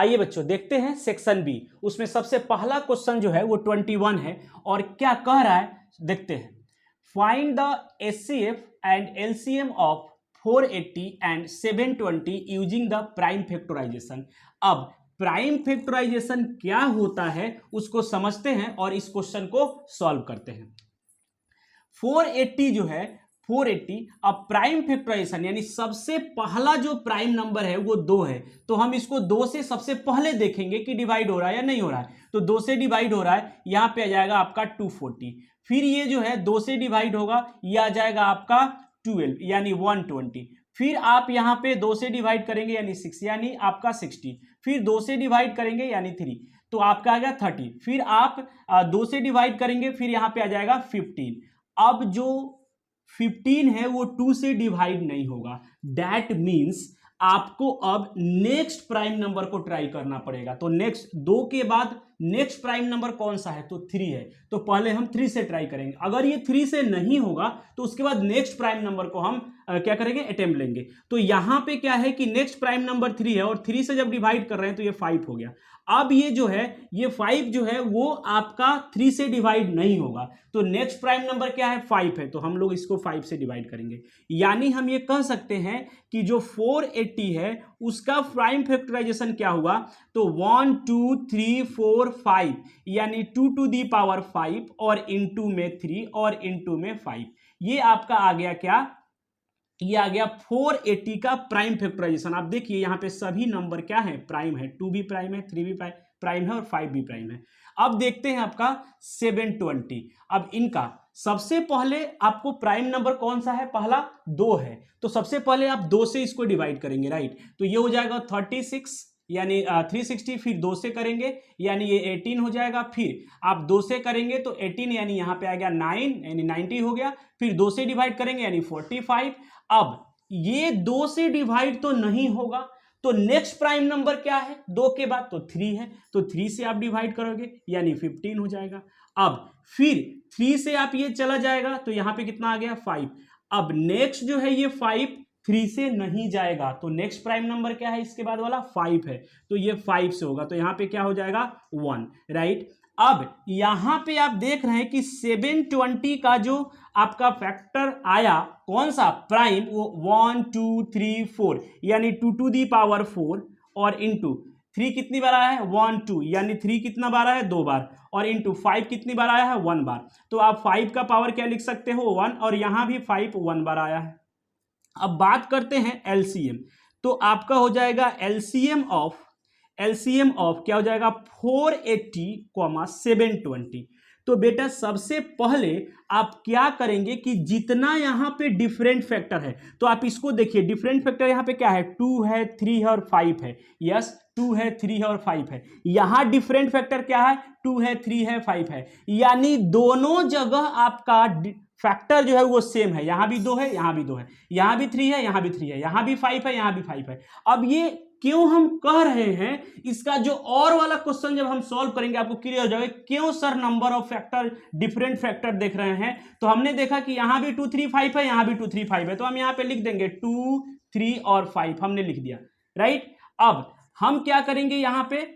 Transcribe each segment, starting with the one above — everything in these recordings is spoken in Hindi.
आइए बच्चों देखते हैं सेक्शन बी, उसमें सबसे पहला क्वेश्चन जो है वो 21 है और क्या कह रहा है देखते हैं। Find the HCF and LCM of 480 and 720 using the prime factorisation. अब प्राइम फैक्टराइजेशन क्या होता है उसको समझते हैं और इस क्वेश्चन को सॉल्व करते हैं। 480 जो है 480, अब प्राइम फैक्टराइजेशन यानी सबसे पहला जो प्राइम नंबर है वो 2 है, तो हम इसको 2 से सबसे पहले देखेंगे कि डिवाइड हो रहा है या नहीं हो रहा है। तो 2 से डिवाइड हो रहा है, यहां पे आ जाएगा आपका 240। फिर ये जो है 2 से डिवाइड होगा, ये आ जाएगा आपका 12 यानी 120। फिर आप यहां पे 2 से डिवाइड करेंगे यानी 6 यानी आपका 60। फिर 2 से डिवाइड करेंगे यानी 3, तो आपका आ गया 30। फिर आप 2 से डिवाइड करेंगे, फिर यहां पे आ जाएगा 15। अब जो 15 है वो 2 से डिवाइड नहीं होगा, दैट मीन्स आपको अब नेक्स्ट प्राइम नंबर को ट्राई करना पड़ेगा। तो नेक्स्ट 2 के बाद नेक्स्ट प्राइम नंबर कौन सा है, तो 3 है, तो पहले हम 3 से ट्राई करेंगे। अगर ये 3 से नहीं होगा तो उसके बाद नेक्स्ट प्राइम नंबर को हम क्या करेंगे, अटेम्प्ट लेंगे। तो यहां पे क्या है कि नेक्स्ट प्राइम नंबर 3 है और 3 से जब डिवाइड कर रहे हैं तो ये 5 हो गया। अब ये जो है ये 5 जो है वो आपका 3 से डिवाइड नहीं होगा, तो नेक्स्ट प्राइम नंबर क्या है, 5 है, तो हम लोग इसको 5 से डिवाइड करेंगे। यानी हम ये कह सकते हैं कि जो 480 है उसका प्राइम फैक्टराइजेशन क्या हुआ, तो 1 2 3 4 5 यानी 2 टू दी पावर 5 और इनटू में 3 और इनटू में 5। ये आपका आ गया क्या, ये आ गया 480 का प्राइम फैक्टराइजेशन। आप देखिए यहां पे सभी नंबर क्या है, प्राइम है, 2 भी प्राइम है, 3 भी प्राइम है और 5 भी प्राइम है। अब देखते हैं आपका 720। अब इनका सबसे पहले आपको प्राइम नंबर कौन सा है, पहला 2 है, तो सबसे पहले आप 2 से इसको डिवाइड करेंगे, राइट। तो ये हो जाएगा 36 यानी 360, फिर 2 से करेंगे यानी ये 18 हो जाएगा। फिर आप 2 से करेंगे तो 18 यानी यहां पे आ गया 9 यानी 90 हो गया। फिर 2 से डिवाइड करेंगे यानी 45। अब ये 2 से डिवाइड तो नहीं होगा, तो नेक्स्ट प्राइम नंबर क्या है 2 के बाद, तो 3 है, तो 3 से आप डिवाइड करोगे यानी 15 हो जाएगा। अब फिर 3 से आप ये चला जाएगा तो यहां पे कितना आ गया 5। अब नेक्स्ट जो है ये 5 3 से नहीं जाएगा, तो नेक्स्ट प्राइम नंबर क्या है इसके बाद वाला 5 है, तो ये 5 से होगा, तो यहां पे क्या हो जाएगा 1, राइट। अब यहां पे आप देख रहे हैं कि 720 का जो आपका फैक्टर आया कौन सा प्राइम, वो 1 2 3 4 यानी 2 टू दी पावर 4 और इंटू 3 कितनी बार आया है 1 2 यानी 3 कितना बार आया है 2 बार, और इंटू 5 कितनी बार आया है 1 बार। तो आप 5 का पावर क्या लिख सकते हो 1, और यहां भी 5 1 बार आया है। अब बात करते हैं एलसीएम, तो आपका हो जाएगा एलसीएम ऑफ क्या हो जाएगा 480, 720। तो बेटा सबसे पहले आप क्या करेंगे कि जितना यहां पे डिफरेंट फैक्टर है, तो आप इसको देखिए, डिफरेंट फैक्टर यहां पे क्या है 2 है 3 है और 5 है, यस 2 है 3 है और 5 है। यहां डिफरेंट फैक्टर क्या है 2 है 3 है 5 है, यानी दोनों जगह आपका फैक्टर जो है वो सेम है, यहां भी 2 है यहां भी 2 है, यहां भी 3 है यहां भी 3 है, यहां भी 5 है यहां भी 5 है। अब ये क्यों हम कह रहे हैं, इसका जो और वाला क्वेश्चन जब हम सॉल्व करेंगे आपको क्लियर हो जाएगा क्यों sir number of factor different factor देख रहे हैं। तो हमने देखा कि यहां भी 2 3 5 है यहां भी 2 3 5 है, तो हम यहां पे लिख देंगे 2 3 और 5 हमने लिख दिया, राइट। अब हम क्या करेंगे यहां पे,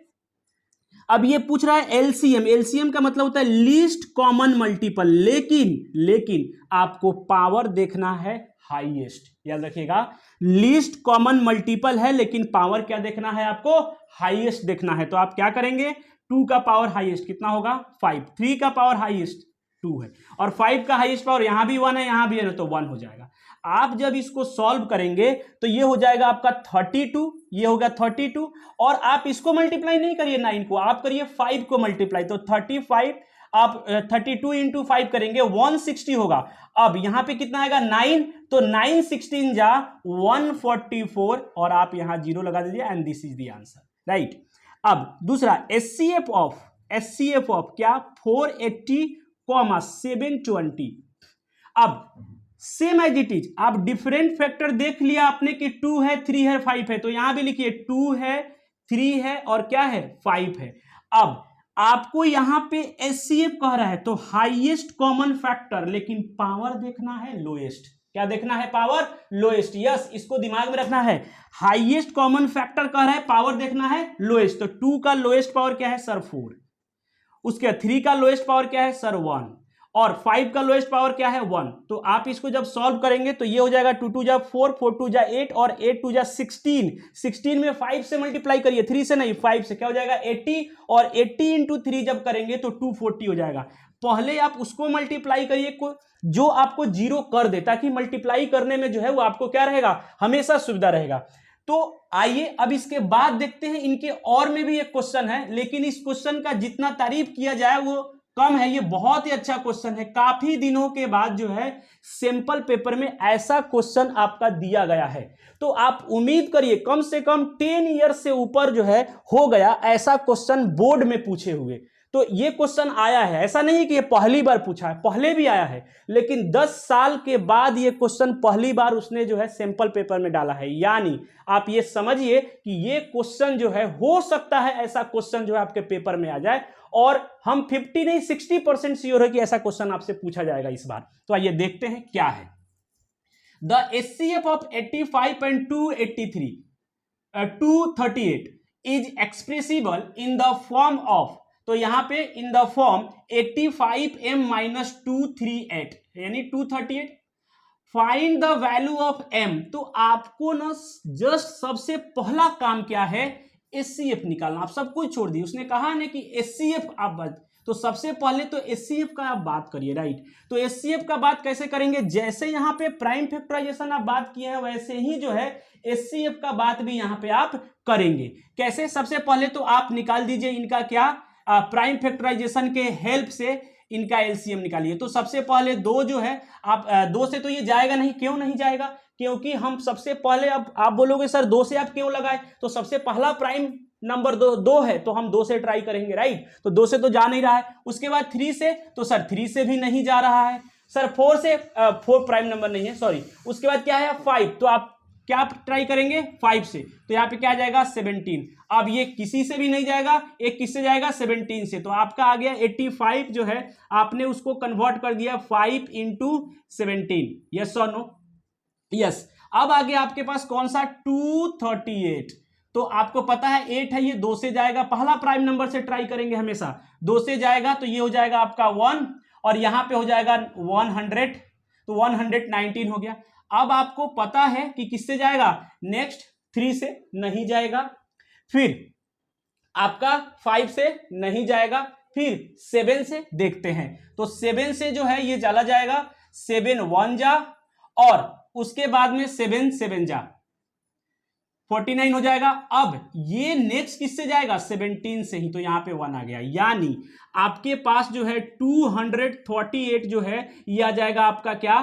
अब ये पूछ रहा है एलसीएम का मतलब होता है लीस्ट कॉमन मल्टीपल, लेकिन आपको पावर देखना है हाईएस्ट, याद रखिएगा लीस्ट कॉमन मल्टीपल है लेकिन पावर क्या देखना है आपको, हाईएस्ट देखना है। तो आप क्या करेंगे 2 का पावर हाईएस्ट कितना होगा 5, 3 का पावर हाईएस्ट 2 है, और 5 का हाईएस्ट पावर यहां भी 1 है यहां भी है, तो 1 हो जाएगा। आप जब इसको सॉल्व करेंगे तो ये हो जाएगा आपका 32, ये हो गया 32, और आप इसको मल्टीप्लाई नहीं करिए 9 को, आप करिए 5 को मल्टीप्लाई, तो 35 आप 32 इंटू 5 करेंगे 160 होगा। अब यहां पे कितना आएगा 9, तो 9 16 जा 144, और आप यहां 0 लगा दीजिए and this is the answer, right. अब दूसरा एचसीएफ ऑफ क्या 480, 720। अब सेम एज इट इज, आप डिफरेंट फैक्टर देख लिया आपने कि 2 है 3 है 5 है, तो यहां भी लिखिए 2 है 3 है और क्या है 5 है। अब आपको यहां पे एचसीएफ कह रहा है तो हाईएस्ट कॉमन फैक्टर, लेकिन पावर देखना है लोएस्ट, क्या देखना है? Power lowest. यस, इसको दिमाग में रखना है। हाईएस्ट कॉमन फैक्टर कह रहा है, पावर देखना है लोएस्ट। तो 2 का लोएस्ट पावर क्या है सर? 4। उसके 3 का लोएस्ट पावर क्या है सर? 1। और 5 का लोएस्ट पावर क्या है? 1। तो आप इसको जब सॉल्व करेंगे तो ये हो जाएगा 2 2 जा 4, 4 2 जा 8 और 8 2 जा 16। 16 में 5 से मल्टीप्लाई करिए, 3 से नहीं 5 से, क्या हो जाएगा? 80। और 80 इंटू 3 जब करेंगे तो 240 हो जाएगा। पहले आप उसको मल्टीप्लाई करिए जो आपको जीरो कर दे, ताकि मल्टीप्लाई करने में जो है वो आपको क्या रहेगा? हमेशा सुविधा रहेगा। तो आइए अब इसके बाद देखते हैं, इनके और में भी एक क्वेश्चन है, लेकिन इस क्वेश्चन का जितना तारीफ किया जाए वो कम है। ये बहुत ही अच्छा क्वेश्चन है। काफी दिनों के बाद जो है सैंपल पेपर में ऐसा क्वेश्चन आपका दिया गया है, तो आप उम्मीद करिए कम से कम 10 ईयर से ऊपर जो है हो गया ऐसा क्वेश्चन बोर्ड में पूछे हुए। तो ये क्वेश्चन आया है, ऐसा नहीं कि ये पहली बार पूछा है, पहले भी आया है, लेकिन 10 साल के बाद ये क्वेश्चन पहली बार उसने जो है सैंपल पेपर में डाला है। यानी आप ये समझिए कि ये क्वेश्चन जो है, हो सकता है ऐसा क्वेश्चन जो है आपके पेपर में आ जाए, और हम 50 नहीं 60% श्योर है कि ऐसा क्वेश्चन आपसे पूछा जाएगा इस बार। तो आइए देखते हैं क्या है। The HCF of 85 and 238 is expressible in the form of, तो यहां पे इन द फॉर्म 85m - 238 यानी 238। Find the value of m। तो आपको ना जस्ट सबसे पहला काम क्या है? HCF निकालना। आप सब कुछ छोड़ दिए, उसने कहा ना कि HCF आप बात, तो सबसे पहले तो HCF का आप बात करिए, राइट। तो HCF का बात कैसे करेंगे? जैसे यहां पे प्राइम फैक्टराइजेशन आप बात किए हैं, वैसे ही जो है HCF का बात भी यहां पे आप करेंगे। कैसे? सबसे पहले तो आप निकाल दीजिए इनका क्या, प्राइम फैक्टराइजेशन के हेल्प से इनका एलसीएम निकालिए। तो सबसे पहले 2 जो है आप 2 से तो ये जाएगा नहीं। क्यों नहीं जाएगा? क्योंकि हम सबसे पहले, अब आप बोलोगे सर 2 से आप क्यों लगाए? तो सबसे पहला प्राइम नंबर 2 है, तो हम 2 से ट्राई करेंगे, राइट। तो 2 से तो जा नहीं रहा है। उसके बाद 3 से, तो सर 3 से भी नहीं जा रहा है। सर 4 से, 4 प्राइम नंबर नहीं है, सॉरी। उसके बाद क्या है? 5। तो आप क्या ट्राई करेंगे? 5 से। तो यहाँ पे क्या जाएगा? 17। अब ये किसी से भी नहीं जाएगा, एक किससे जाएगा? 17 से। तो आपका आ गया 85 जो है, आपने उसको कन्वर्ट कर दिया 5 × 17। यस और नो? यस। अब आगे आपके पास कौन सा? 238। तो आपको पता है 8 है, ये 2 से जाएगा। पहला प्राइम नंबर से ट्राई करेंगे हमेशा। 2 से जाएगा तो ये हो जाएगा आपका 1, और यहां पे हो जाएगा 100, तो 119 हो गया। अब आपको पता है कि किससे जाएगा? नेक्स्ट 3 से नहीं जाएगा, फिर आपका 5 से नहीं जाएगा, फिर 7 से देखते हैं। तो 7 से जो है ये चला जाएगा, 7 1 जा, और उसके बाद में 7 7 जा, 49 हो जाएगा। अब ये नेक्स्ट किससे जाएगा? 17 से ही। तो यहां पे 1 आ गया। यानी आपके पास जो है 238 जो है ये आ जाएगा आपका क्या?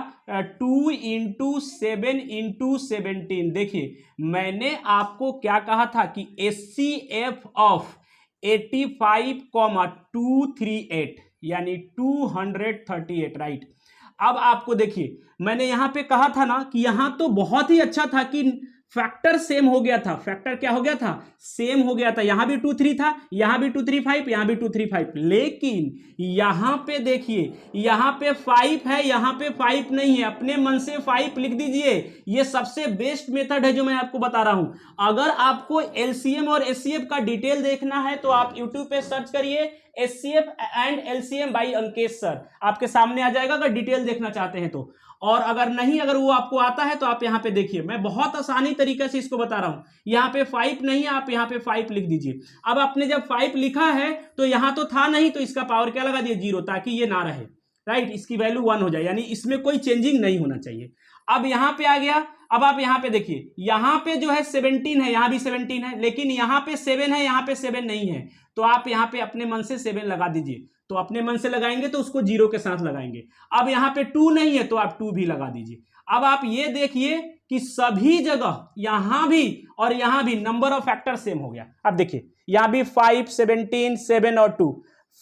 2 × 7 × 17। देखिए मैंने आपको क्या कहा था कि HCF ऑफ 85, 238 यानी 238, राइट। अब आपको देखिए मैंने यहां पे कहा था ना कि यहां तो बहुत ही अच्छा था कि फैक्टर सेम हो गया था। फैक्टर क्या हो गया था? सेम हो गया था। यहां भी 2 3 था, यहां भी 2 3 5, यहां भी 2 3 5। लेकिन यहां पे देखिए, यहां पे 5 है, यहां पे 5 नहीं है। अपने मन से 5 लिख दीजिए। ये सबसे बेस्ट मेथड है जो मैं आपको बता रहा हूं। अगर आपको एलसीएम और एचसीएफ का डिटेल देखना है तो आप यूट्यूब पे सर्च करिए HCF and LCM by Ankesh sir, आपके सामने आ जाएगा अगर डिटेल देखना चाहते हैं तो। और अगर नहीं, अगर वो आपको आता है तो आप यहां पे देखिए, मैं बहुत आसानी तरीके से इसको बता रहा हूं। यहां पे 5 नहीं है, आप यहां पे 5 लिख दीजिए। अब आपने जब 5 लिखा है तो यहां तो था नहीं, तो इसका पावर क्या लगा दिए? 0, ताकि ये ना रहे, राइट। इसकी वैल्यू 1 हो जाए, यानी इसमें कोई चेंजिंग नहीं होना चाहिए। अब यहां पे आ गया। अब आप यहां पे देखिए, यहां पे जो है 17 है, यहां भी 17 है, लेकिन यहां पे 7 है, यहां पे 7 नहीं है। तो आप यहां पे अपने मन से 7 लगा दीजिए। तो अपने मन से लगाएंगे तो उसको 0 के साथ लगाएंगे। अब यहां पे 2 नहीं है तो आप 2 भी लगा दीजिए। अब आप ये देखिए कि सभी जगह यहां भी और यहां भी नंबर ऑफ फैक्टर सेम हो गया। अब देखिए यहां भी 5 17 7 और 2,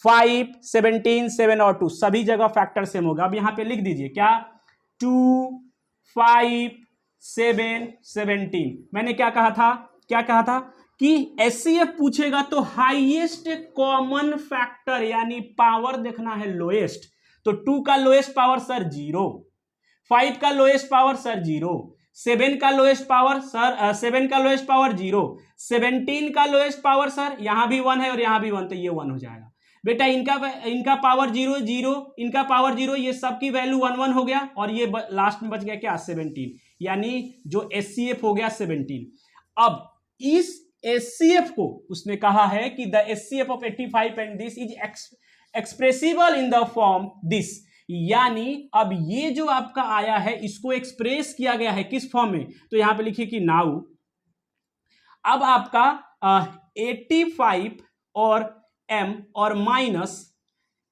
5 17 7 और 2, सभी जगह फैक्टर सेम होगा। अब यहां पे लिख दीजिए क्या? 2 5 7 17। मैंने क्या कहा था? क्या कहा था कि HCF पूछेगा तो हाईएस्ट कॉमन फैक्टर यानी पावर देखना है लोएस्ट। तो 2 का लोएस्ट पावर सर 0, 5 का लोएस्ट पावर सर 0, 7 का लोएस्ट पावर सर 7 का लोएस्ट पावर 0, 17 का लोएस्ट पावर सर यहां भी 1 है और यहां भी 1, तो ये 1 हो जाएगा बेटा। इनका पावर 0 0, इनका पावर 0, ये सब की वैल्यू 1 1 हो गया और ये लास्ट में बच गया क्या 17, यानी जो HCF हो गया 17। अब इस HCF को उसने कहा है कि the HCF of 85 and this is expressible in the form this, यानी अब ये जो आपका आया है इसको एक्सप्रेस किया गया है किस फॉर्म में, तो यहां पे लिखिए कि नाउ अब आपका 85 और m और माइनस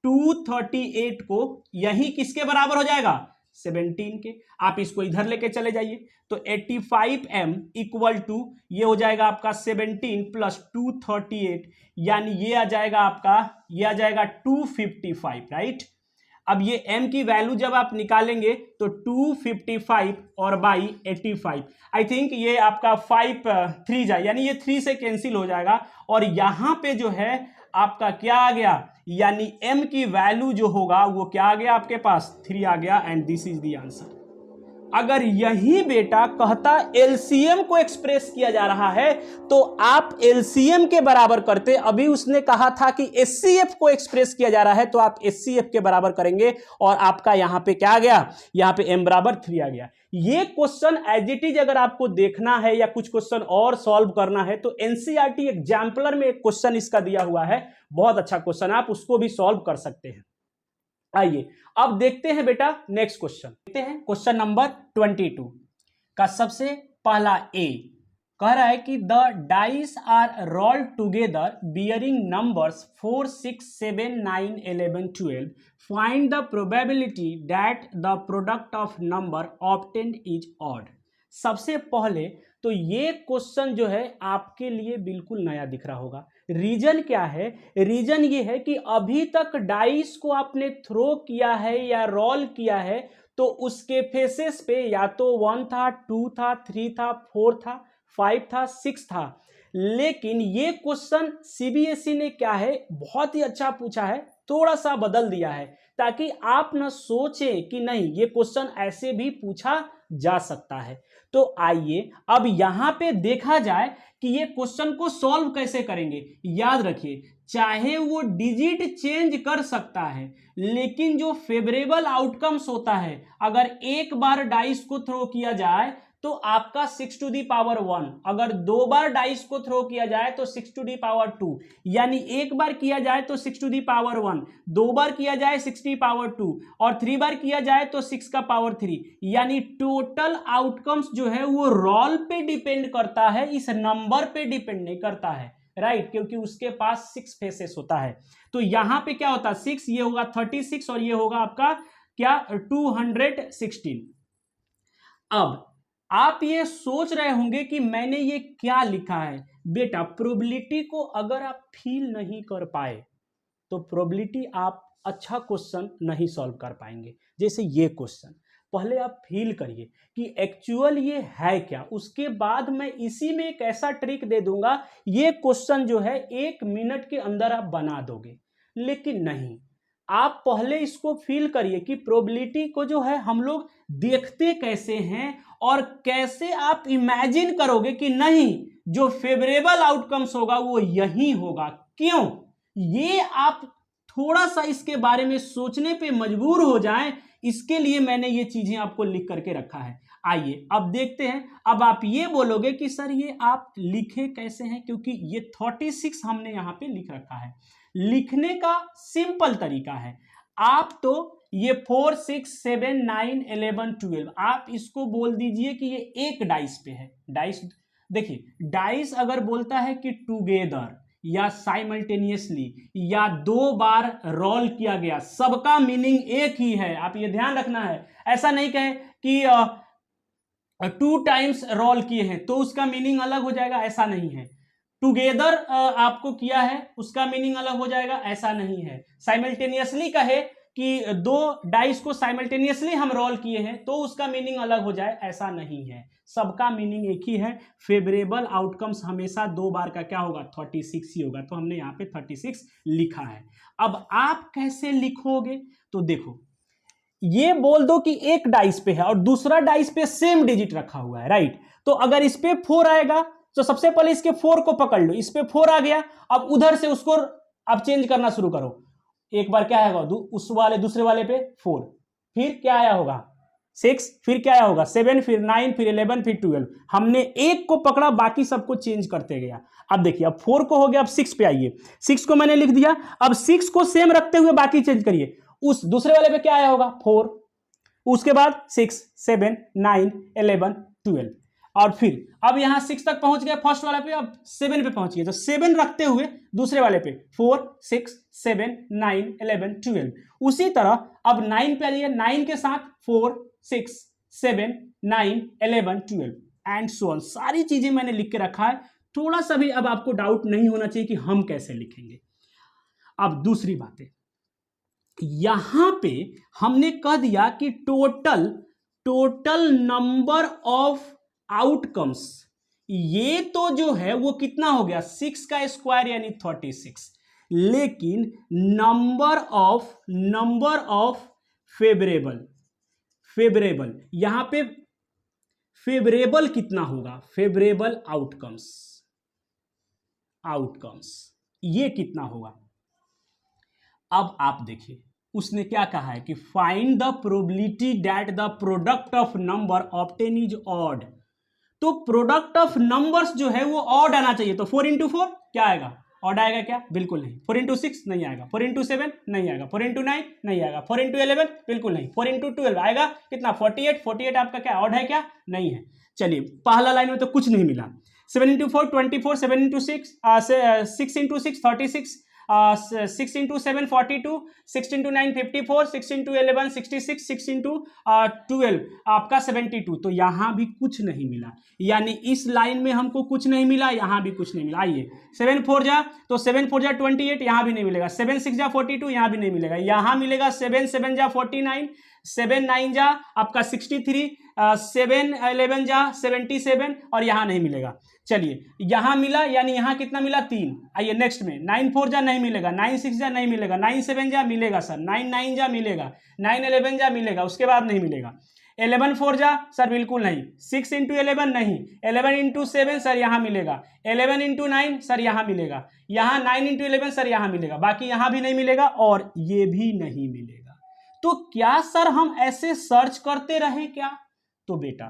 238 को यही किसके बराबर हो जाएगा 17 के। आप इसको इधर लेके चले जाइए तो 85m इक्वल टू ये हो जाएगा आपका 17 प्लस 238, यानी ये आ जाएगा आपका, ये आ जाएगा 255, राइट। अब ये m की वैल्यू जब आप निकालेंगे तो 255 और बाई 85, आई थिंक ये आपका 5 3 जाए, यानी ये 3 से कैंसिल हो जाएगा और यहां पे जो है आपका क्या आ गया, यानी m की वैल्यू जो होगा वो क्या आ गया आपके पास 3 आ गया, and this is the answer. अगर यही बेटा कहता एलसीएम को एक्सप्रेस किया जा रहा है तो आप एलसीएम के बराबर करते, अभी उसने कहा था कि एचसीएफ को एक्सप्रेस किया जा रहा है तो आप एचसीएफ के बराबर करेंगे और आपका यहां पे क्या आ गया, यहां पे m बराबर 3 आ गया। ये क्वेश्चन एज इट इज अगर आपको देखना है या कुछ क्वेश्चन और सॉल्व करना है तो एनसीईआरटी एग्जाम्पलर में एक क्वेश्चन इसका दिया हुआ है, बहुत अच्छा क्वेश्चन, आप उसको भी सॉल्व कर सकते हैं। आइए अब देखते हैं बेटा नेक्स्ट क्वेश्चन, देखते हैं क्वेश्चन नंबर 22 का सबसे पहला ए कह रहा है कि the dice are rolled together bearing numbers 4 6 7 9 11 12, find the probability that the product of number obtained is odd. सबसे पहले तो ये क्वेश्चन जो है आपके लिए बिल्कुल नया दिख रहा होगा। रीजन क्या है, रीजन ये है कि अभी तक डाइस को आपने थ्रो किया है या रोल किया है तो उसके फेसेस पे या तो 1 था, 2 था, 3 था, 4 था, 5 था, 6 था, लेकिन ये क्वेश्चन सीबीएसई ने क्या है बहुत ही अच्छा पूछा है, थोड़ा सा बदल दिया है ताकि आप न सोचें कि नहीं ये क्वेश्चन ऐसे भी पूछा जा सकता है। तो आइए अब यहां पे देखा जाए कि ये क्वेश्चन को सॉल्व कैसे करेंगे। याद रखिए चाहे वो डिजिट चेंज कर सकता है लेकिन जो फेवरेबल आउटकम्स होता है, अगर एक बार डाइस को थ्रो किया जाए तो आपका 6 टू दी पावर 1, अगर 2 बार डाइस को थ्रो किया जाए तो 6 टू दी पावर 2, यानी एक बार किया जाए तो 6 टू दी पावर 1, 2 बार किया जाए 6 टू दी पावर 2 और 3 बार किया जाए तो 6 का पावर 3, यानी टोटल आउटकम्स जो है वो रोल पे डिपेंड करता है, इस नंबर पे डिपेंड नहीं करता है, राइट, क्योंकि उसके पास 6 फेसेस होता है। तो यहां पे क्या होता है 6, ये होगा 36 और ये होगा आपका क्या 216। अब आप ये सोच रहे होंगे कि मैंने ये क्या लिखा है। बेटा प्रोबेबिलिटी को अगर आप फील नहीं कर पाए तो प्रोबेबिलिटी आप अच्छा क्वेश्चन नहीं सॉल्व कर पाएंगे। जैसे ये क्वेश्चन पहले आप फील करिए कि एक्चुअल ये है क्या, उसके बाद मैं इसी में एक ऐसा ट्रिक दे दूंगा ये क्वेश्चन जो है 1 मिनट के अंदर आप बना दोगे। लेकिन नहीं, आप पहले इसको फील करिए कि प्रोबेबिलिटी को जो है हम लोग देखते कैसे हैं और कैसे आप इमेजिन करोगे कि नहीं जो फेवरेबल आउटकम्स होगा वो यही होगा। क्यों, ये आप थोड़ा सा इसके बारे में सोचने पे मजबूर हो जाएं, इसके लिए मैंने ये चीजें आपको लिख करके रखा है। आइए अब देखते हैं। अब आप ये बोलोगे कि सर ये आप लिखे कैसे हैं, क्योंकि ये 36 हमने यहां पे लिख रखा है। लिखने का सिंपल तरीका है, आप तो ये 4 6 7 9 11 12 आप इसको बोल दीजिए कि ये एक डाइस पे है। डाइस देखिए, डाइस अगर बोलता है कि टुगेदर या साइमल्टेनियसली या 2 बार रोल किया गया, सबका मीनिंग एक ही है, आप ये ध्यान रखना है। ऐसा नहीं कहे कि 2 टाइम्स रोल किए हैं तो उसका मीनिंग अलग हो जाएगा, ऐसा नहीं है। टुगेदर आपको किया है उसका मीनिंग अलग हो जाएगा, ऐसा नहीं है। साइमल्टेनियसली कहे कि 2 डाइस को साइमल्टेनियसली हम रोल किए हैं तो उसका मीनिंग अलग हो जाए, ऐसा नहीं है। सबका मीनिंग एक ही है। फेवरेबल आउटकम्स हमेशा 2 बार का क्या होगा 36 ही होगा, तो हमने यहाँ पे 36 लिखा है। अब आप कैसे लिखोगे तो देखो, ये बोल दो कि एक डाइस पे है और दूसरा डाइस पे सेम डिजिट रखा हुआ है, राइट। तो अगर इस पे 4 आएगा तो सबसे पहले इसके 4 को पकड़ लो, इस पे 4 आ गया, अब उधर से उसको अब चेंज करना शुरू करो। एक बार क्या आएगा उस वाले दूसरे वाले पे 4, फिर क्या आया होगा 6, फिर क्या आया होगा 7, फिर 9, फिर 11, फिर 12। हमने एक को पकड़ा, बाकी सबको चेंज करते गया। अब देखिए अब 4 को हो गया, अब 6 पे आइए, 6 को मैंने लिख दिया, अब 6 को सेम रखते हुए बाकी चेंज करिए। उस दूसरे वाले पे क्या आया होगा 4, उसके बाद 6, 7, 9, 11, 12, और फिर अब यहां 6 तक पहुंच गए फर्स्ट वाले पे, अब 7 पे पहुंच गए, तो 7 रखते हुए दूसरे वाले पे 4, 6, 7, 9, 11, 12। उसी तरह अब 9 पे आइए, 9 के साथ 4, 6, 7, 9, 11, 12 एंड सो ऑन। सारी चीजें मैंने लिख के रखा है, थोड़ा सा भी अब आपको डाउट नहीं होना चाहिए कि हम कैसे लिखेंगे। अब दूसरी बात है, यहां पे हमने कह दिया कि टोटल नंबर ऑफ आउटकम्स, ये तो जो है वो कितना हो गया 6 का स्क्वायर यानी 36, लेकिन नंबर ऑफ फेवरेबल यहां पे फेवरेबल कितना होगा, फेवरेबल आउटकम्स ये कितना होगा। अब आप देखिए उसने क्या कहा है कि find the probability that the product of number obtain is odd. तो प्रोडक्ट ऑफ नंबर्स जो है वो ऑड आना चाहिए, तो 4 इंटू 4 क्या आएगा, ऑड आएगा क्या, बिल्कुल नहीं। 4 इंटू 6 नहीं आएगा, 4 इंटू 7 नहीं आएगा, 4 इंटू 9 नहीं आएगा, 4 इंटू 11 बिल्कुल नहीं, 4 इंटू 12 आएगा कितना 48 आपका क्या ऑड है क्या, नहीं है। चलिए पहला लाइन में तो कुछ नहीं मिला। 7 into 4 24, 7 into 6 6 into 6 36, 6 into 7 42, 6 into 9 54, 6 into 11 66, 6 into 12 आपका 72। तो यहां भी कुछ नहीं मिला, यानी इस लाइन में हमको कुछ नहीं मिला, यहां भी कुछ नहीं मिला। आइए 7 4 जा तो 7 4 जा 28, यहां भी नहीं मिलेगा। 7 6 जा 42, यहां भी नहीं मिलेगा। यहां मिलेगा 7 7 जा 49, 7 9 जा आपका 63, 7 11 जा 77, और यहां नहीं मिलेगा। चलिए यहां मिला, यानी यहां कितना मिला 3। आइए नेक्स्ट में 9 4 जा नहीं मिलेगा, 9 6 जा नहीं मिलेगा, 9 7 जा मिलेगा सर, 9 9 जा मिलेगा, 9 11 जा मिलेगा, उसके बाद नहीं मिलेगा। 11 4 जा सर बिल्कुल नहीं, 6 इंटू 11 नहीं, 11 इंटू 7 सर यहां मिलेगा, 11 इंटू 9 सर यहां मिलेगा, यहां 9 इंटू 11 सर यहां मिलेगा, बाकी यहां भी नहीं मिलेगा और ये भी नहीं मिलेगा। तो क्या सर हम ऐसे सर्च करते रहे क्या, तो बेटा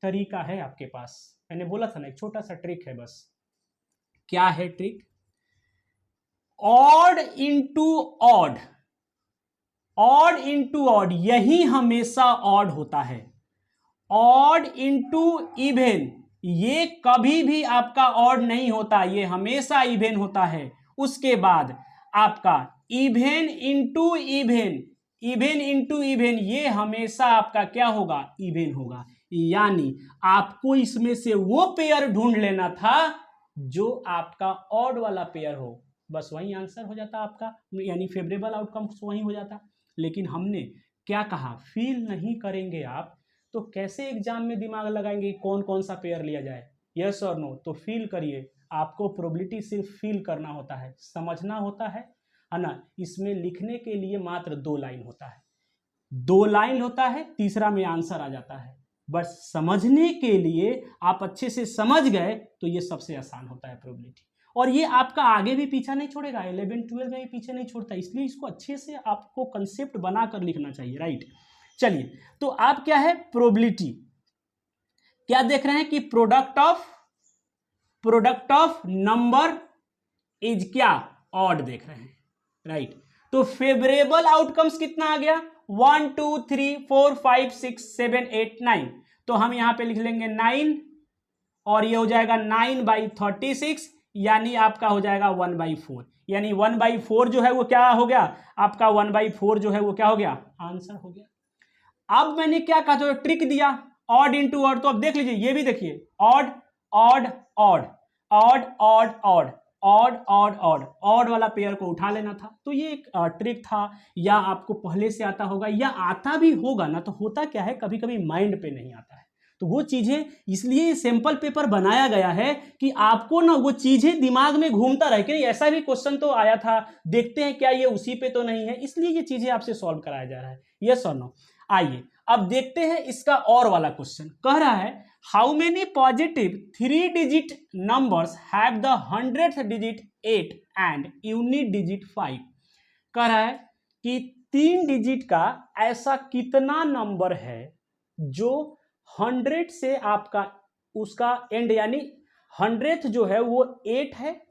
तरीका है आपके पास, मैंने बोला था ना एक छोटा सा ट्रिक है बस। क्या है trick, odd into odd, odd into odd, यही हमेशा ऑड होता है। ऑड इंटू इवेन, ये कभी भी आपका ऑड नहीं होता, ये हमेशा इवेन होता है। उसके बाद आपका even into even, even into even, ये हमेशा आपका क्या होगा, इवेन होगा। यानी आपको इसमें से वो पेयर ढूंढ लेना था जो आपका ऑड वाला पेयर हो, बस वही आंसर हो जाता आपका, यानी फेवरेबल आउटकम वही हो जाता। लेकिन हमने क्या कहा, फील नहीं करेंगे आप तो कैसे एग्जाम में दिमाग लगाएंगे कौन कौन सा पेयर लिया जाए, यस और नो। तो फील करिए, आपको प्रोबेबिलिटी सिर्फ फील करना होता है, समझना होता है ना। इसमें लिखने के लिए मात्र 2 लाइन होता है, 2 लाइन होता है, तीसरा में आंसर आ जाता है। बस समझने के लिए आप अच्छे से समझ गए तो ये सबसे आसान होता है प्रोबेबिलिटी, और ये आपका आगे भी पीछा नहीं छोड़ेगा, 11 12 में भी पीछे नहीं छोड़ता, इसलिए इसको अच्छे से आपको कंसेप्ट बनाकर लिखना चाहिए, राइट। चलिए तो आप क्या है प्रोबेबिलिटी क्या देख रहे हैं कि प्रोडक्ट ऑफ नंबर इज क्या, ऑड देख रहे हैं, राइट। तो फेवरेबल आउटकम्स कितना आ गया 1 2 3 4 5 6 7 8 9, तो हम यहां पे लिख लेंगे 9 और ये हो जाएगा 9/36, यानी आपका हो जाएगा 1/4, यानी 1/4 जो है वो क्या हो गया आपका, 1/4 जो है वो क्या हो गया, आंसर हो गया। अब मैंने क्या कहा, जो ट्रिक दिया ऑड इंटू ऑड, तो अब देख लीजिए, ये भी देखिए odd odd odd odd odd odd odd odd odd, odd वाला पेयर को उठा लेना था। तो ये एक ट्रिक था, या आपको पहले से आता होगा या आता भी होगा ना, तो होता क्या है कभी कभी माइंड पे नहीं आता है, तो वो चीजें, इसलिए सैंपल पेपर बनाया गया है कि आपको ना वो चीजें दिमाग में घूमता रहे कि नहीं ऐसा भी क्वेश्चन तो आया था, देखते हैं क्या ये उसी पे तो नहीं है, इसलिए ये चीजें आपसे सॉल्व कराया जा रहा है। यस और नो। आइए अब देखते हैं इसका और वाला क्वेश्चन। कह रहा है how many positive 3 digit numbers have the 100th digit 8 and unit digit 5। कह रहा है कि 3 डिजिट का ऐसा कितना नंबर है जो 100 से आपका उसका एंड यानी 100th जो है वो 8 है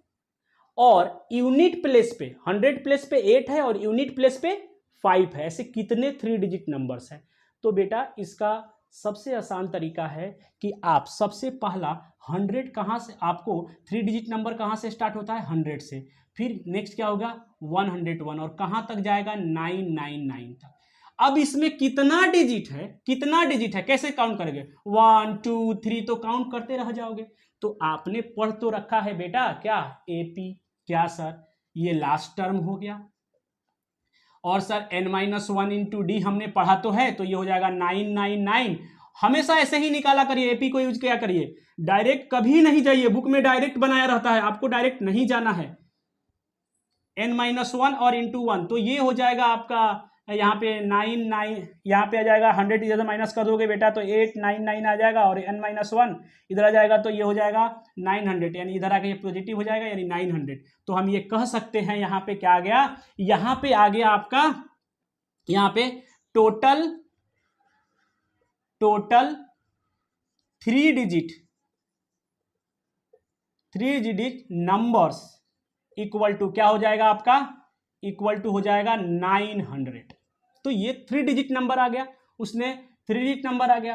और यूनिट प्लेस पे 100 प्लेस पे 8 है और यूनिट प्लेस पे 5 है। ऐसे कितने 3 डिजिट नंबर्स हैं? तो बेटा इसका सबसे आसान तरीका है कि आप सबसे पहला 100 कहाँ से, आपको 3 डिजिट नंबर कहाँ से स्टार्ट होता है? 100 से। फिर नेक्स्ट क्या होगा? 101 और कहाँ तक जाएगा? 999 तक। अब इसमें कितना डिजिट है, कितना डिजिट है, कैसे काउंट करेंगे? 1 2 3 तो काउंट करते रह जाओगे। तो आपने पढ़ तो रखा है बेटा क्या? एपी। क्या सर? ये लास्ट टर्म हो गया। और सर n-1 इंटू डी हमने पढ़ा तो है, तो ये हो जाएगा 999। हमेशा ऐसे ही निकाला करिए, एपी को यूज किया करिए, डायरेक्ट कभी नहीं जाइए, बुक में डायरेक्ट बनाया रहता है, आपको डायरेक्ट नहीं जाना है। n-1 और इंटू 1 तो ये हो जाएगा आपका यहाँ पे 99, यहाँ पे आ जाएगा 100 इधर माइनस कर दोगे बेटा तो 899 आ जाएगा और n-1 इधर आ जाएगा तो ये हो जाएगा 900, यानी इधर आके ये पॉजिटिव हो जाएगा यानी 900। तो हम ये कह सकते हैं यहाँ पे क्या आ गया? यहाँ पे आ गया आपका, यहाँ पे total 3 digit numbers equal to क्या हो जाएगा आपका? इक्वल टू हो जाएगा 900। तो ये 3 डिजिट नंबर आ गया, उसने 3 डिजिट नंबर आ गया।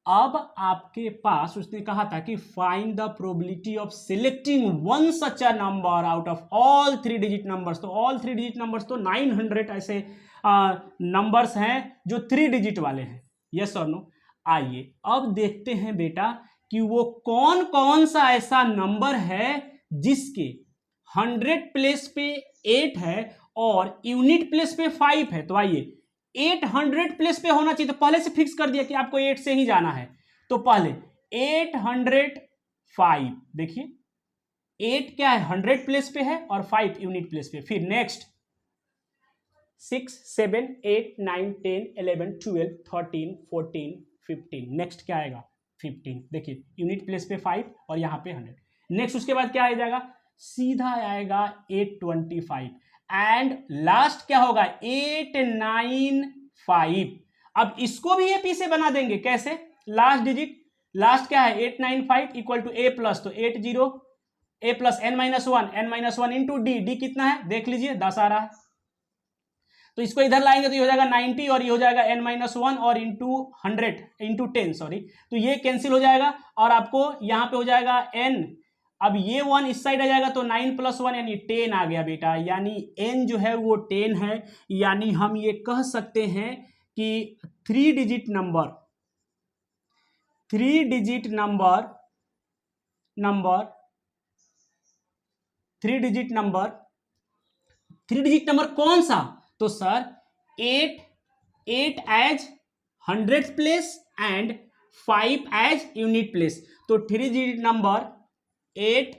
अब आपके पास उसने कहा था कि find the probability of selecting one such a number out of all 3 digit numbers. तो ऑल 3 डिजिट नंबर्स तो 900 ऐसे नंबर्स हैं जो 3 डिजिट वाले हैं। यस और नो। आइए अब देखते हैं बेटा कि वो कौन कौन सा ऐसा नंबर है जिसके 100 प्लेस पे 8 है और यूनिट प्लेस पे 5 है। तो आइए 800 प्लेस पे होना चाहिए, तो पहले से फिक्स कर दिया कि आपको 8 से ही जाना है। तो पहले 805, देखिए 8 क्या है? 100 प्लेस पे है और 5 यूनिट प्लेस पे। फिर नेक्स्ट 6 7 8 9 10 11 12 13 14 15, नेक्स्ट क्या आएगा? 15। देखिए यूनिट प्लेस पे 5 और यहां पे 100। नेक्स्ट उसके बाद क्या आ जाएगा? सीधा आएगा 825 एंड लास्ट क्या होगा? 895। अब इसको भी एपी से बना देंगे। कैसे? लास्ट डिजिट, लास्ट क्या है? 895 इक्वल टू ए प्लस, तो 80 A plus n-1 into D. D कितना है देख लीजिए? 10 आ रहा है। तो इसको इधर लाएंगे तो ये हो जाएगा 90 और ये हो जाएगा n-1 और इंटू 100 इंटू 10 सॉरी, तो ये कैंसिल हो जाएगा और आपको यहां पे हो जाएगा n। अब ये 1 इस साइड आ जाएगा तो 9 + 1 यानी 10 आ गया बेटा, यानी n जो है वो 10 है। यानी हम ये कह सकते हैं कि 3 डिजिट नंबर 3 डिजिट नंबर कौन सा? तो sir 8 as 100th place and 5 as unit place. तो 3 digit number 8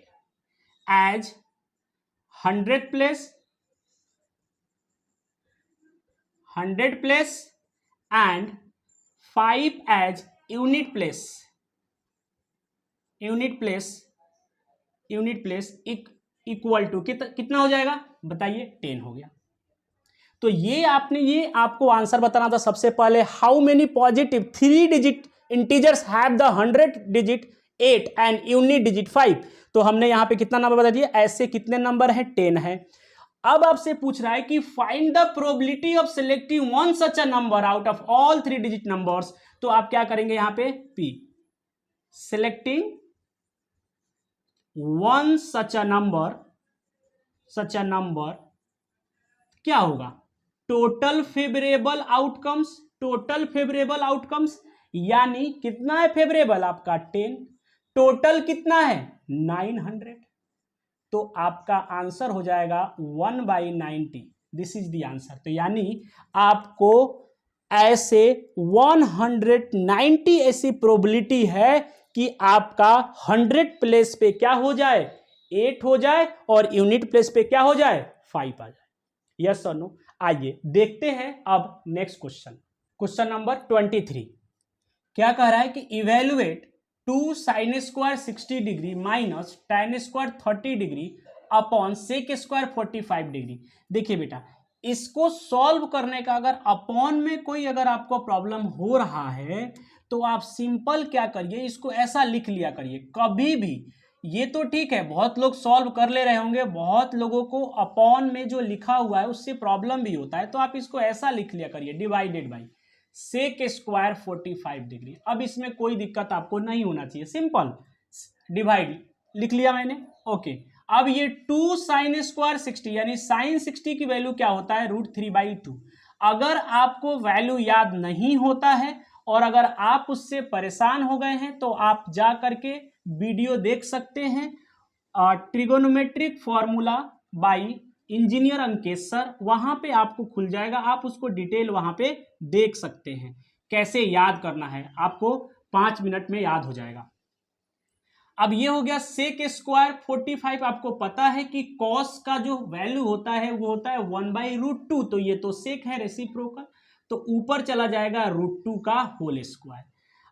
as 100 place and 5 as unit place equal to कितना हो जाएगा बताइए? 10 हो गया। तो ये आपको आंसर बताना था सबसे पहले। How many positive 3 digit integers have the 100 digit 8 and unit digit 5। तो हमने यहां पे कितना नंबर बता दिया? ऐसे कितने नंबर है? 10 है। अब आपसे पूछ रहा है कि find the probability of selecting one such a number out of all 3 digit numbers. तो आप क्या करेंगे यहां पे? P selecting one such a number क्या होगा? टोटल फेवरेबल आउटकम्स, यानी कितना है फेवरेबल आपका? 10। टोटल कितना है? 900। तो आपका आंसर हो जाएगा 1/90। This is the answer. तो यानी आपको ऐसे 190 ऐसी प्रोबेबिलिटी है कि आपका 100 प्लेस पे क्या हो जाए, 8 हो जाए, और यूनिट प्लेस पे क्या हो जाए, 5 आ जाए। यस और नो। आइए देखते हैं अब नेक्स्ट क्वेश्चन, क्वेश्चन नंबर 23। क्या कह रहा है कि evaluate 2 sin square 60 degree minus tan square 30 degree upon sec square 45 degree. देखिए बेटा, इसको सॉल्व करने का अगर अपॉन में कोई अगर आपको प्रॉब्लम हो रहा है तो आप सिंपल क्या करिए, इसको ऐसा लिख लिया करिए कभी भी। ये तो ठीक है, बहुत लोग सॉल्व कर ले रहे होंगे, बहुत लोगों को अपॉन में जो लिखा हुआ है उससे प्रॉब्लम भी होता है, तो आप इसको ऐसा लिख लिया करिए, divided by sec square 45 degree. अब इसमें कोई दिक्कत आपको नहीं होना चाहिए, सिंपल डिवाइड लिख लिया मैंने, ओके। अब ये 2 sin स्क्वायर 60 यानी साइन 60 की वैल्यू क्या होता है, √3/2। अगर आपको वैल्यू याद नहीं होता है और अगर आप उससे परेशान हो गए हैं तो आप जा करके वीडियो देख सकते हैं, trigonometric formula by engineer Ankesh sir, वहां पे आपको खुल जाएगा, आप उसको डिटेल वहां पे देख सकते हैं। कैसे याद करना है आपको 5 मिनट में याद हो जाएगा। अब ये हो गया सेक स्क्वायर 45, आपको पता है कि कॉस का जो वैल्यू होता है वो होता है 1/√2, तो ये तो सेक है रेसिप्रोकल, तो ऊपर चला जाएगा √2 का होल स्क्वायर।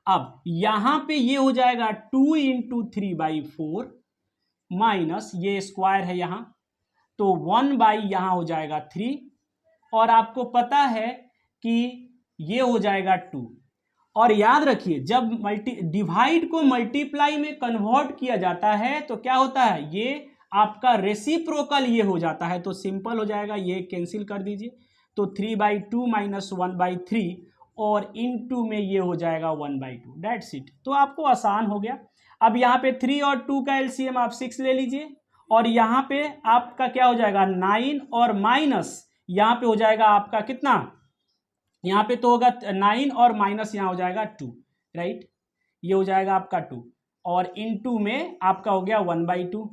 अब यहां पे ये हो जाएगा 2 × 3/4 माइनस ये स्क्वायर है यहां, तो 1/ यहां हो जाएगा 3, और आपको पता है कि ये हो जाएगा 2। और याद रखिए जब डिवाइड को मल्टीप्लाई में कन्वर्ट किया जाता है तो क्या होता है, ये आपका रेसिप्रोकल ये हो जाता है, तो सिंपल हो जाएगा, ये कैंसिल कर दीजिए, तो 3/2 माइनस 1/3 और इनटू में ये हो जाएगा 1/2, दैट्स इट। तो आपको आसान हो गया। अब यहाँ पे 3 और 2 का एलसीएम आप 6 ले लीजिए, और यहाँ पे आपका क्या हो जाएगा 9, और माइनस यहाँ पे हो जाएगा आपका कितना, यहाँ पे तो होगा 9 और माइनस यहाँ हो जाएगा 2, राइट, ये हो जाएगा आपका 2, और इनटू में आपका हो गया 1/2,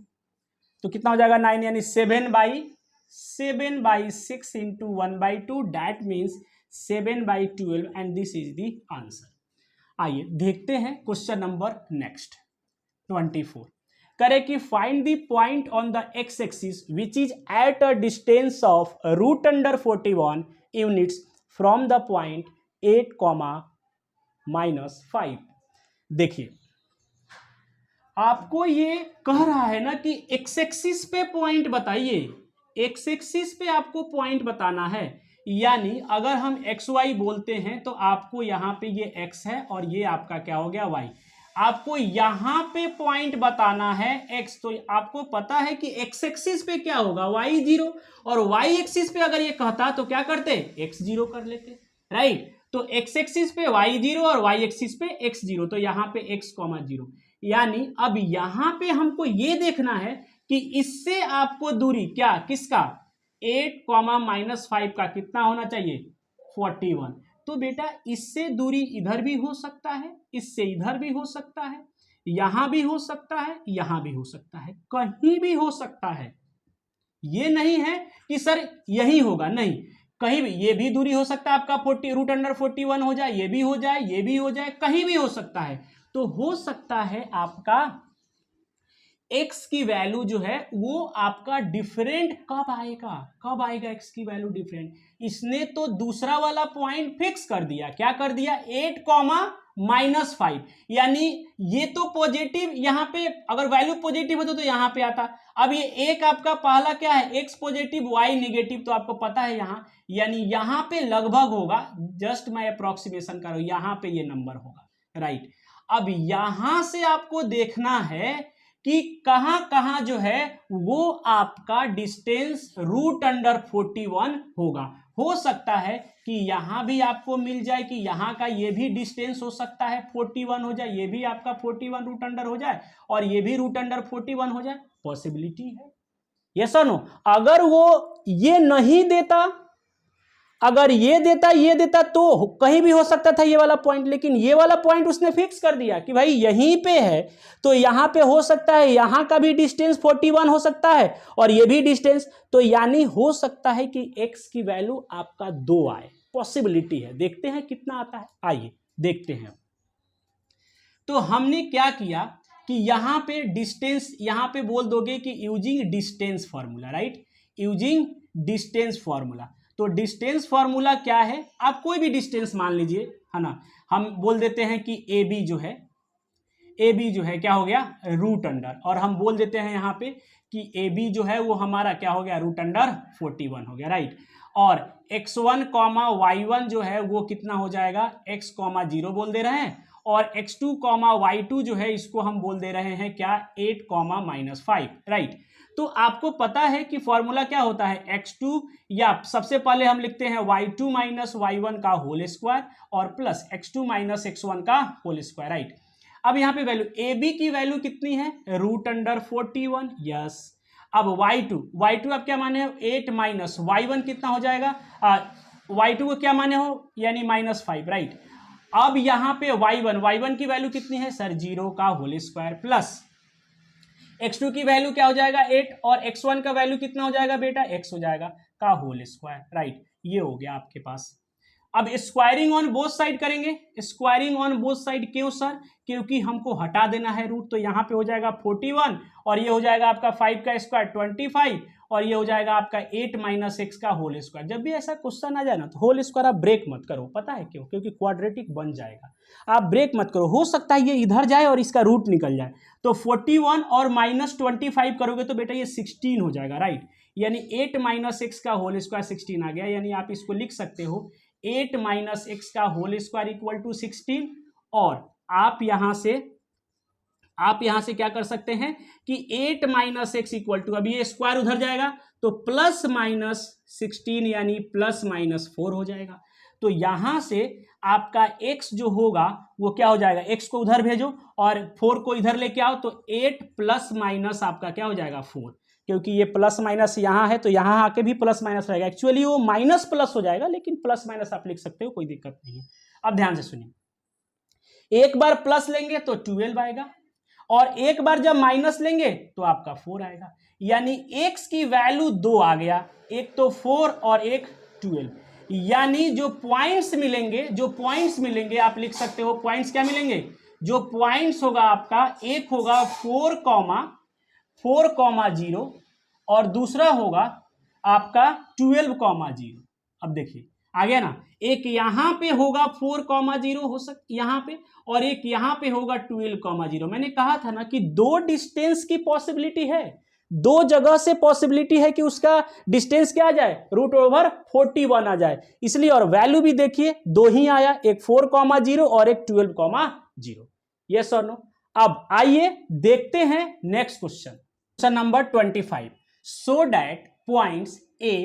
तो कितना हो जाएगा 9 यानी 7/6 into 1/2, that means 7/12, and this is the answer. आइए देखते हैं क्वेश्चन नंबर नेक्स्ट 24। करे कि find the point on the x axis which is at a distance of √41 units from the point 8, -5। देखिए आपको ये कह रहा है ना कि एक्स एक्सिस पे पॉइंट बताइए, एक्स एक्सिस पे आपको पॉइंट बताना है, यानी अगर हम एक्स वाई बोलते हैं तो आपको यहाँ पे ये एक्स है और ये आपका क्या हो गया वाई, आपको यहाँ पे पॉइंट बताना है एक्स, तो आपको पता है कि एक्स एक्सिस पे क्या होगा y0, और वाई एक्सिस पे अगर ये कहता तो क्या करते, x0 कर लेते, राइट। तो एक्स एक्सिस पे y0 और वाई एक्सिस पे x0, तो यहाँ पे x, 0, यानी अब यहाँ पे हमको ये देखना है कि इससे आपको दूरी क्या, किसका 8, -5 का कितना होना चाहिए 41। तो बेटा इससे दूरी इधर भी हो सकता है, इससे इधर भी हो सकता है, यहां भी हो सकता है, यहां भी हो सकता है, कहीं भी हो सकता है। ये नहीं है कि सर यही होगा, नहीं, कहीं भी, ये भी दूरी हो सकता है आपका 40√41 हो जाए, ये भी हो जाए, ये भी हो जाए, कहीं भी हो सकता है। तो हो सकता है आपका x की वैल्यू जो है वो आपका डिफरेंट कब आएगा, कब आएगा x की वैल्यू डिफरेंट, इसने तो दूसरा वाला पॉइंट फिक्स कर दिया, क्या कर दिया 8, -5, यानी ये तो पॉजिटिव, यहाँ पे अगर वैल्यू पॉजिटिव होता तो यहाँ पे आता। अब ये एक आपका पहला क्या है x पॉजिटिव y नेगेटिव, तो आपको पता है यहाँ, यानी यहाँ पे लगभग होगा, जस्ट मैं अप्रोक्सीमेशन कर रहा हूं, यहाँ पे ये नंबर होगा, राइट। अब यहां से आपको देखना है कि कहां कहां जो है वो आपका डिस्टेंस √41 होगा। हो सकता है कि यहां भी आपको मिल जाए कि यहां का ये भी डिस्टेंस हो सकता है 41 हो जाए, ये भी आपका 41 √अंडर हो जाए, और ये भी √41 हो जाए, पॉसिबिलिटी है, यस और नो। अगर वो ये नहीं देता, अगर ये देता तो कहीं भी हो सकता था ये वाला पॉइंट, लेकिन ये वाला पॉइंट उसने फिक्स कर दिया कि भाई यहीं पे है, तो यहां पे हो सकता है यहां का भी डिस्टेंस 41 हो सकता है और ये भी डिस्टेंस, तो यानी हो सकता है कि x की वैल्यू आपका 2 आए, पॉसिबिलिटी है। देखते हैं कितना आता है, आइए देखते हैं। तो हमने क्या किया कि यहां पे डिस्टेंस, यहां पे बोल दोगे कि using distance formula, right, using distance formula. तो डिस्टेंस फॉर्मूला क्या है, आप कोई भी डिस्टेंस मान लीजिए, है ना। हम बोल देते हैं कि ए बी जो है, ए बी जो है क्या हो गया, रूट अंडर, और हम बोल देते हैं यहाँ पे कि ए बी जो है वो हमारा क्या हो गया, रूट अंडर 41 हो गया, राइट। और x1 कॉमा y1 जो है वो कितना हो जाएगा, x कॉमा 0 बोल दे रहे हैं, और x2 कॉमा y2 जो है इसको हम बोल दे रहे हैं क्या, 8 कॉमा -5, राइट। तो आपको पता है कि फॉर्मूला क्या होता है, x2, या सबसे पहले हम लिखते हैं y2 माइनस y1 का होल स्क्वायर और प्लस x2 माइनस x1 का होल स्क्वायर, राइट। अब यहाँ पे वैल्यू ए बी की वैल्यू कितनी है, रूट अंडर 41, यस। अब y2 आप क्या माने हो, 8 माइनस y1 कितना हो जाएगा, y2 को क्या माने हो, यानी -5, राइट। अब यहाँ पे y1 की वैल्यू कितनी है सर, 0 का होल स्क्वायर, प्लस x2 की वैल्यू क्या हो जाएगा 8, और x1 का वैल्यू कितना हो जाएगा बेटा, x हो जाएगा का होल स्क्वायर, राइट। ये हो गया आपके पास। अब स्क्वायरिंग ऑन बोथ साइड करेंगे, स्क्वायरिंग ऑन बोथ साइड, क्यों सर, क्योंकि हमको हटा देना है रूट। तो यहाँ पे हो जाएगा 41, और ये हो जाएगा आपका 5 का स्क्वायर 25, और ये हो जाएगा आपका 8 माइनस x का होल स्क्वायर। जब भी ऐसा क्वेश्चन आ जाए ना तो होल स्क्वायर आप ब्रेक मत करो, पता है क्यों, क्योंकि क्वाड्रेटिक बन जाएगा, आप ब्रेक मत करो, हो सकता है ये इधर जाए और इसका रूट निकल जाए। तो 41 और -25 करोगे तो बेटा ये 16 हो जाएगा, राइट। यानी 8 माइनस x का होल स्क्वायर 16 आ गया, यानी आप इसको लिख सकते हो 8 माइनस x का होल स्क्वायर इक्वल टू 16। और आप यहां से क्या कर सकते हैं कि 8 माइनस एक्स इक्वल टू, अब ये स्क्वायर उधर जाएगा तो प्लस माइनस 16 यानी प्लस -4 हो जाएगा। तो यहां से आपका x जो होगा वो क्या हो जाएगा, x को उधर भेजो और 4 को इधर लेके आओ, तो 8 प्लस माइनस आपका क्या हो जाएगा 4, क्योंकि ये प्लस माइनस यहाँ है तो यहाँ आके भी प्लस माइनस रहेगा। एक्चुअली वो माइनस प्लस हो जाएगा, लेकिन प्लस माइनस आप लिख सकते हो, कोई दिक्कत नहीं है। अब ध्यान से सुनिए, एक बार प्लस लेंगे तो 12 आएगा, और एक बार जब माइनस लेंगे तो आपका 4 आएगा, यानी x की वैल्यू 2 आ गया, एक तो 4 और एक 12। यानी जो पॉइंट्स मिलेंगे आप लिख सकते हो, पॉइंट्स क्या मिलेंगे, जो पॉइंट्स होगा आपका, एक होगा 4,0 और दूसरा होगा आपका 12,0। अब देखिए आ गया ना, एक यहां पे होगा 4,0 हो सकता यहां पे, और एक यहां पे होगा 12,0। मैंने कहा था ना कि दो डिस्टेंस की पॉसिबिलिटी है, दो जगह से पॉसिबिलिटी है कि उसका डिस्टेंस क्या आ जाए, √41 आ जाए, इसलिए। और वैल्यू भी देखिए दो ही आया, एक 4,0 और एक 12,0। यस और नो। अब आइए देखते हैं next question number 25। So that points A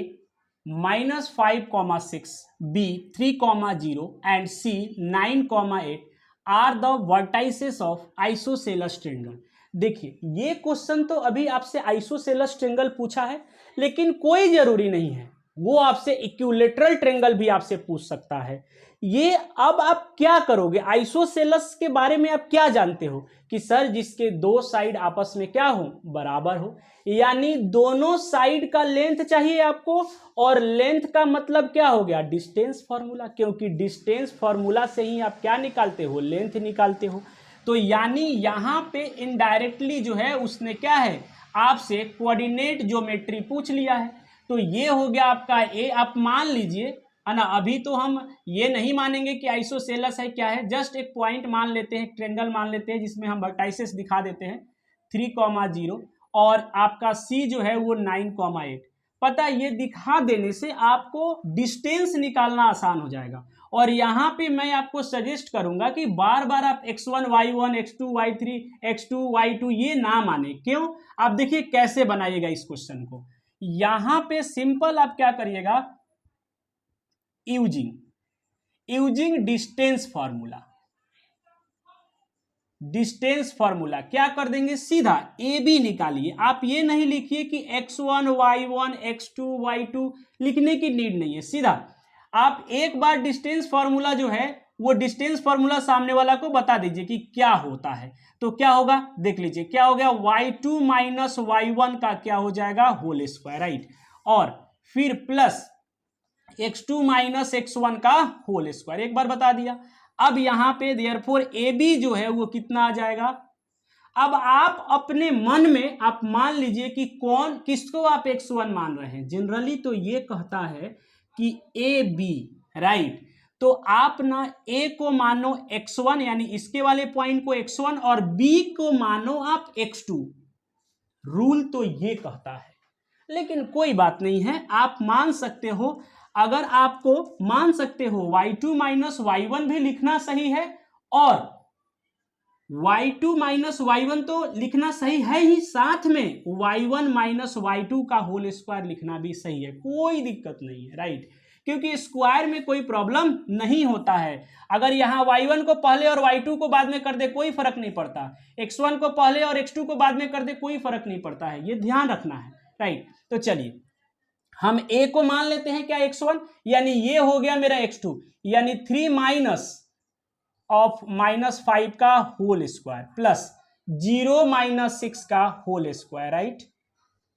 -5,6, B 3,0 and C 9,8 are the vertices of isosceles triangle. देखिए ये क्वेश्चन तो अभी आपसे आइसोसेलस ट्रायंगल पूछा है, लेकिन कोई जरूरी नहीं है, वो आपसे इक्विलैटरल ट्रायंगल भी आपसे पूछ सकता है। ये अब आप क्या करोगे, आइसोसेलस के बारे में आप क्या जानते हो कि सर जिसके दो साइड आपस में क्या हो, बराबर हो, यानी दोनों साइड का लेंथ चाहिए आपको, और लेंथ का मतलब क्या हो गया, डिस्टेंस फॉर्मूला, क्योंकि डिस्टेंस फॉर्मूला से ही आप क्या निकालते हो, लेंथ निकालते हो। तो यानी यहां पे इनडायरेक्टली जो है उसने क्या है, आपसे कोऑर्डिनेट ज्योमेट्री पूछ लिया है। तो ये हो गया आपका ए। आप मान लीजिए, है ना, अभी तो हम ये नहीं मानेंगे कि आइसोसेलस है क्या है, जस्ट एक पॉइंट मान लेते हैं, ट्रायंगल मान लेते हैं, जिसमें हम वर्टाइसेस दिखा देते हैं 3,0 और आपका सी जो है वो 9,8। पता है ये दिखा देने से आपको डिस्टेंस निकालना आसान हो जाएगा। और यहाँ पे मैं आपको सजेस्ट करूंगा कि बार बार आप x1 y1 x2 y3 x2 y2 ये ना माने। क्यों, आप देखिए कैसे बनाइएगा इस क्वेश्चन को। यहां पे सिंपल आप क्या करिएगा, यूजिंग डिस्टेंस फॉर्मूला क्या कर देंगे, सीधा ए बी निकालिए। आप ये नहीं लिखिए कि x1 y1 x2 y2, लिखने की नीड नहीं है, सीधा आप एक बार डिस्टेंस फॉर्मूला जो है वो डिस्टेंस फॉर्मूला सामने वाला को बता दीजिए कि क्या होता है। तो क्या होगा देख लीजिए, क्या हो गया, y2 माइनस y1 का क्या हो जाएगा, होल स्क्वायर, राइट। और फिर प्लस x2 माइनस x1 का होल स्क्वायर, एक बार बता दिया। अब यहां पे देयरफॉर ए बी जो है वो कितना आ जाएगा। अब आप अपने मन में आप मान लीजिए कि किसको आप x1 मान रहे हैं। जनरली तो ये कहता है कि ए बी, राइट। तो आप ना a को मानो x1 यानी इसके वाले पॉइंट को x1 और b को मानो आप x2। रूल तो ये कहता है, लेकिन कोई बात नहीं है, आप मान सकते हो। अगर आपको मान सकते हो y2 माइनस y1 भी लिखना सही है, और y2 माइनस y1 तो लिखना सही है ही, साथ में y1 माइनस y2 का होल स्क्वायर लिखना भी सही है, कोई दिक्कत नहीं है, राइट। क्योंकि स्क्वायर में कोई प्रॉब्लम नहीं होता है। अगर यहाँ y1 को पहले और y2 को बाद में कर दे कोई फर्क नहीं पड़ता, x1 को पहले और x2 को बाद में कर दे कोई फर्क नहीं पड़ता है, ये ध्यान रखना है, राइट। तो चलिए हम a को मान लेते हैं क्या x1, यानी ये हो गया मेरा x2, यानी 3 माइनस ऑफ -5 का होल स्क्वायर प्लस 0 माइनस 6 का होल स्क्वायर, राइट।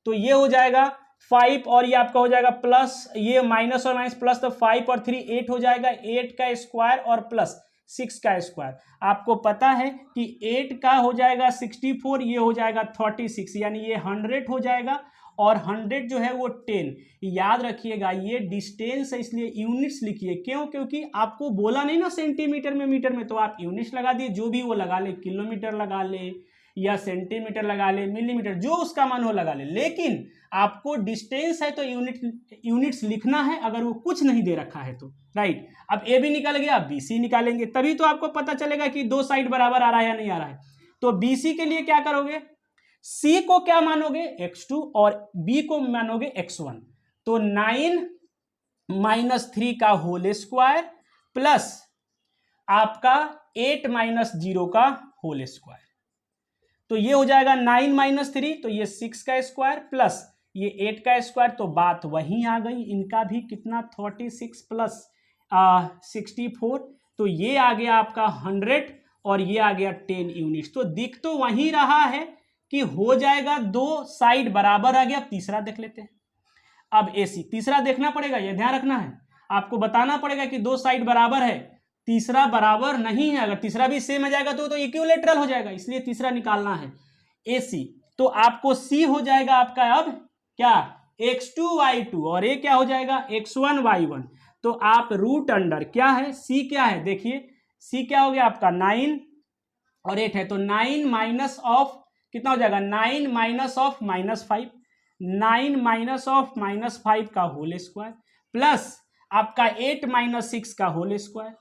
तो ये हो जाएगा 5 और ये आपका हो जाएगा प्लस, ये माइनस और माइनस प्लस, तो 5 और 3 8 हो जाएगा, 8 का स्क्वायर और प्लस 6 का स्क्वायर। आपको पता है कि 8 का हो जाएगा 64, ये हो जाएगा 36, यानी ये 100 हो जाएगा, और 100 जो है वो 10। याद रखिएगा ये डिस्टेंस है इसलिए यूनिट्स लिखिए, क्यों, क्योंकि आपको बोला नहीं ना सेंटीमीटर में मीटर में, तो आप यूनिट्स लगा दिए, जो भी वो लगा ले, किलोमीटर लगा ले या सेंटीमीटर लगा ले, मिलीमीटर, जो उसका मन हो लगा ले, लेकिन आपको डिस्टेंस है तो यूनिट्स लिखना है, अगर वो कुछ नहीं दे रखा है तो, राइट। अब ए बी निकाल गया, अब बी सी निकालेंगे, तभी तो आपको पता चलेगा कि दो साइड बराबर आ रहा है या नहीं आ रहा है। तो बी सी के लिए क्या करोगे, C को क्या मानोगे x2 और B को मानोगे x1। तो 9 माइनस 3 का होल स्क्वायर प्लस आपका 8 माइनस 0 का होल स्क्वायर। तो ये हो जाएगा 9 माइनस 3, तो ये 6 का स्क्वायर प्लस ये 8 का स्क्वायर। तो बात वहीं आ गई, इनका भी कितना 36 प्लस 64, तो ये आ गया आपका 100 और ये आ गया 10 यूनिट्स। तो दिख तो वहीं रहा है कि हो जाएगा, दो साइड बराबर आ गया। अब तीसरा देख लेते हैं। अब AC तीसरा देखना पड़ेगा, यह ध्यान रखना है, आपको बताना पड़ेगा कि दो साइड बराबर है, तीसरा बराबर नहीं है। अगर तीसरा भी सेम आ जाएगा तो इक्विलेटरल हो जाएगा, इसलिए तीसरा निकालना है AC। तो आपको C हो जाएगा आपका अब क्या x2y2 और ये क्या हो जाएगा x1y1। तो आप रूट अंडर क्या है C क्या है, देखिए C क्या हो गया आपका 9 और 8 है, तो 9 माइनस ऑफ कितना हो जाएगा 9 माइनस ऑफ -5, 9 माइनस ऑफ -5 का होल स्क्वायर प्लस आपका 8 माइनस 6 का होल स्क्वायर।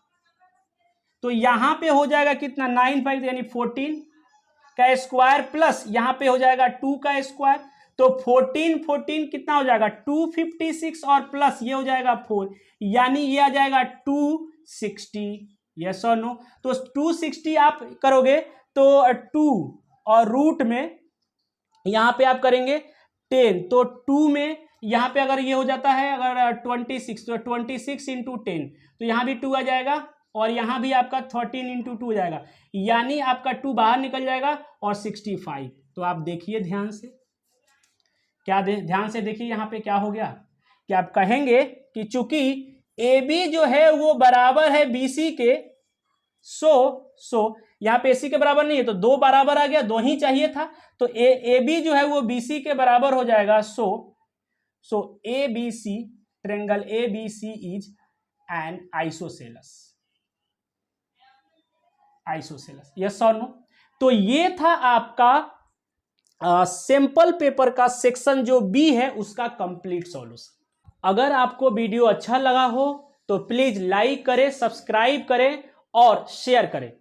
तो यहां पे हो जाएगा कितना 9 5 यानी 14 का स्क्वायर प्लस यहां पे हो जाएगा 2 का स्क्वायर। तो 14 कितना हो जाएगा 256 और प्लस ये हो जाएगा 4, यानी ये आ जाएगा 260। यस और नो। तो 260 आप करोगे तो 2 और रूट में यहां पे आप करेंगे 10, तो 2 में यहां पे अगर ये हो जाता है अगर 26, तो 26 इंटू 10, तो यहां भी 2 आ जाएगा और यहां भी आपका 13 इंटू 2 हो जाएगा, यानी आपका 2 बाहर निकल जाएगा और 65। तो आप देखिए ध्यान से, क्या ध्यान से देखिए यहां पे क्या हो गया कि आप कहेंगे कि चूंकि AB जो है वो बराबर है BC के, सो यहां पे AC के बराबर नहीं है तो 2 बराबर आ गया, 2 ही चाहिए था, तो AB जो है वो BC के बराबर हो जाएगा। सो ABC triangle ABC is an isosceles. Yes और नो। तो ये था आपका सैंपल पेपर का सेक्शन जो B है उसका कंप्लीट सॉल्यूशन। अगर आपको वीडियो अच्छा लगा हो तो प्लीज लाइक करें, सब्सक्राइब करें और शेयर करें।